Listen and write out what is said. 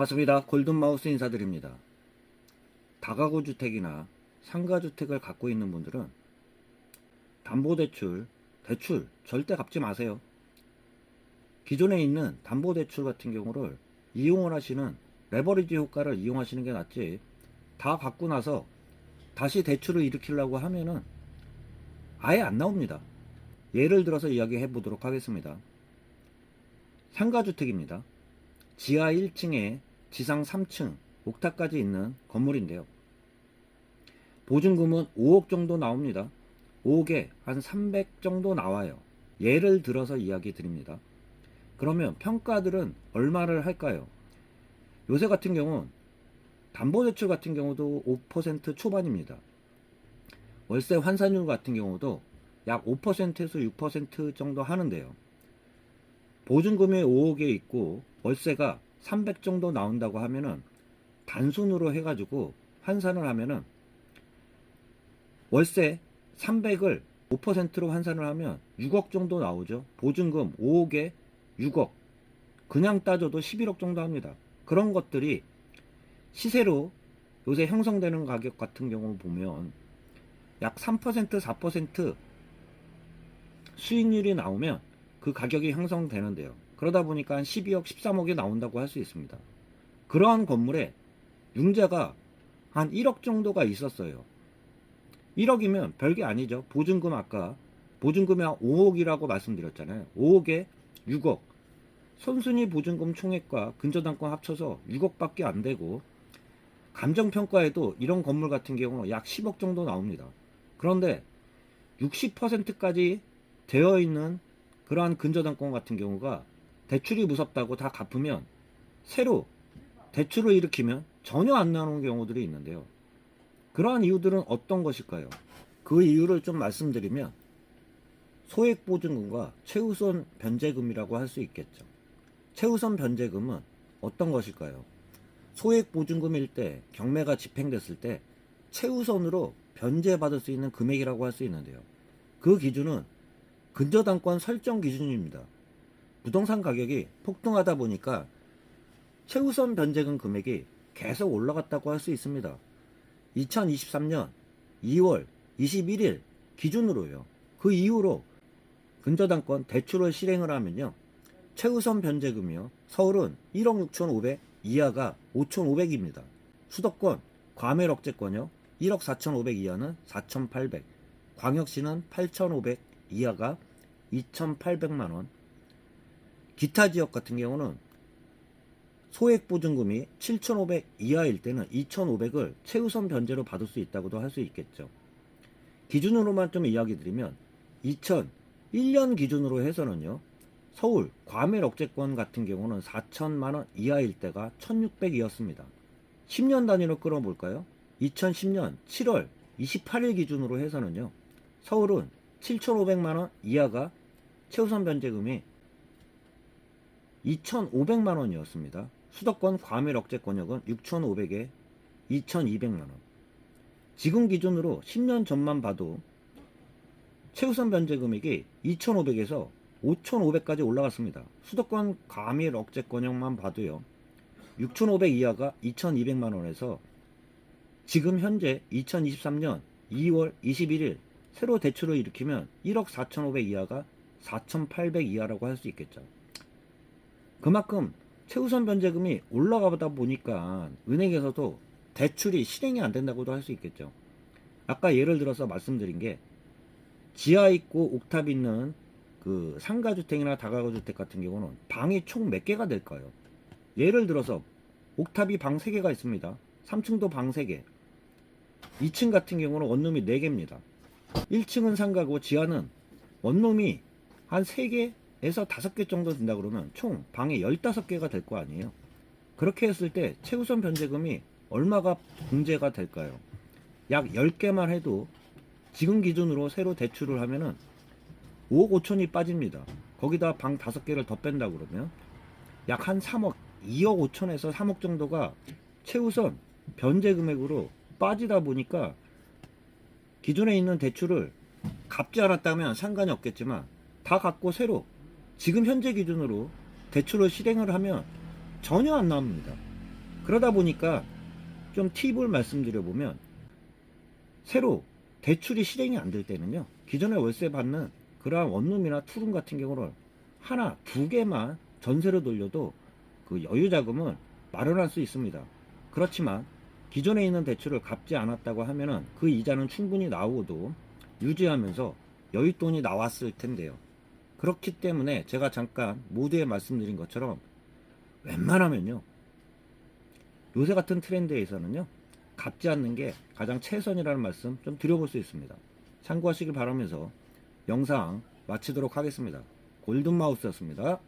반갑습니다. 골든마우스 인사드립니다. 다가구 주택이나 상가주택을 갖고 있는 분들은 담보대출, 대출 절대 갚지 마세요. 기존에 있는 담보대출 같은 경우를 이용을 하시는 레버리지 효과를 이용하시는 게 낫지, 다 갖고 나서 다시 대출을 일으키려고 하면은 아예 안 나옵니다. 예를 들어서 이야기해 보도록 하겠습니다. 상가주택입니다. 지하 1층에 지상 3층 옥탑까지 있는 건물인데요. 보증금은 5억 정도 나옵니다. 5억에 한 300 정도 나와요. 예를 들어서 이야기 드립니다. 그러면 평가들은 얼마를 할까요? 요새 같은 경우는 담보대출 같은 경우도 5% 초반입니다. 월세 환산율 같은 경우도 약 5%에서 6% 정도 하는데요. 보증금이 5억에 있고 월세가 300 정도 나온다고 하면은 단순으로 해가지고 환산을 하면은 월세 300을 5%로 환산을 하면 6억 정도 나오죠. 보증금 5억에 6억, 그냥 따져도 11억 정도 합니다. 그런 것들이 시세로 요새 형성되는 가격 같은 경우 보면 약 3%, 4% 수익률이 나오면 그 가격이 형성되는데요. 그러다 보니까 한 12억, 13억이 나온다고 할 수 있습니다. 그러한 건물에 융자가 한 1억 정도가 있었어요. 1억이면 별게 아니죠. 보증금 아까 보증금이 한 5억이라고 말씀드렸잖아요. 5억에 6억. 선순위 보증금 총액과 근저당권 합쳐서 6억밖에 안 되고, 감정평가에도 이런 건물 같은 경우는 약 10억 정도 나옵니다. 그런데 60%까지 되어 있는 그러한 근저당권 같은 경우가 대출이 무섭다고 다 갚으면 새로 대출을 일으키면 전혀 안 나오는 경우들이 있는데요. 그러한 이유들은 어떤 것일까요? 그 이유를 좀 말씀드리면 소액보증금과 최우선 변제금이라고 할 수 있겠죠. 최우선 변제금은 어떤 것일까요? 소액보증금일 때, 경매가 집행됐을 때 최우선으로 변제받을 수 있는 금액이라고 할 수 있는데요. 그 기준은 근저당권 설정 기준입니다. 부동산 가격이 폭등하다 보니까 최우선 변제금 금액이 계속 올라갔다고 할 수 있습니다. 2023년 2월 21일 기준으로요. 그 이후로 근저당권 대출을 실행을 하면요, 최우선 변제금이요, 서울은 1억 6,500 이하가 5,500입니다. 수도권 과밀억제권요, 1억 4,500 이하는 4,800, 광역시는 8,500 이하가 2,800만원, 기타 지역 같은 경우는 소액보증금이 7,500 이하일 때는 2,500을 최우선 변제로 받을 수 있다고도 할 수 있겠죠. 기준으로만 좀 이야기 드리면 2001년 기준으로 해서는요, 서울 과밀억제권 같은 경우는 4천만원 이하일 때가 1,600이었습니다. 10년 단위로 끌어볼까요? 2010년 7월 28일 기준으로 해서는요, 서울은 7,500만원 이하가 최우선 변제금이 2,500만원이었습니다. 수도권 과밀억제권역은 6,500에 2,200만원. 지금 기준으로 10년 전만 봐도 최우선 변제 금액이 2,500에서 5,500까지 올라갔습니다. 수도권 과밀억제권역만 봐도요, 6,500 이하가 2,200만원에서 지금 현재 2023년 2월 21일 새로 대출을 일으키면 1억 4,500 이하가 4,800 이하라고 할 수 있겠죠. 그만큼 최우선 변제금이 올라가다 보니까 은행에서도 대출이 실행이 안 된다고도 할 수 있겠죠. 아까 예를 들어서 말씀드린 게 지하 있고 옥탑 있는 그 상가주택이나 다가구주택 같은 경우는 방이 총 몇 개가 될까요? 예를 들어서 옥탑이 방 3개가 있습니다. 3층도 방 3개, 2층 같은 경우는 원룸이 4개입니다. 1층은 상가고 지하는 원룸이 한 3개에서 5개 정도 된다 그러면 총 방이 15개가 될 거 아니에요. 그렇게 했을 때 최우선 변제금이 얼마가 공제가 될까요? 약 10개만 해도 지금 기준으로 새로 대출을 하면은 5억 5천이 빠집니다. 거기다 방 5개를 더 뺀다 그러면 약 한 3억, 2억 5천에서 3억 정도가 최우선 변제 금액으로 빠지다 보니까 기존에 있는 대출을 갚지 않았다면 상관이 없겠지만 다 갚고 새로 지금 현재 기준으로 대출을 실행을 하면 전혀 안 나옵니다. 그러다 보니까 좀 팁을 말씀드려보면, 새로 대출이 실행이 안 될 때는요, 기존에 월세 받는 그러한 원룸이나 투룸 같은 경우는 하나, 두 개만 전세로 돌려도 그 여유 자금을 마련할 수 있습니다. 그렇지만 기존에 있는 대출을 갚지 않았다고 하면은 그 이자는 충분히 나오고도 유지하면서 여윳돈이 나왔을 텐데요. 그렇기 때문에 제가 잠깐 모두에 말씀드린 것처럼 웬만하면요, 요새 같은 트렌드에서는요, 갚지 않는 게 가장 최선이라는 말씀 좀 드려볼 수 있습니다. 참고하시길 바라면서 영상 마치도록 하겠습니다. 골든마우스였습니다.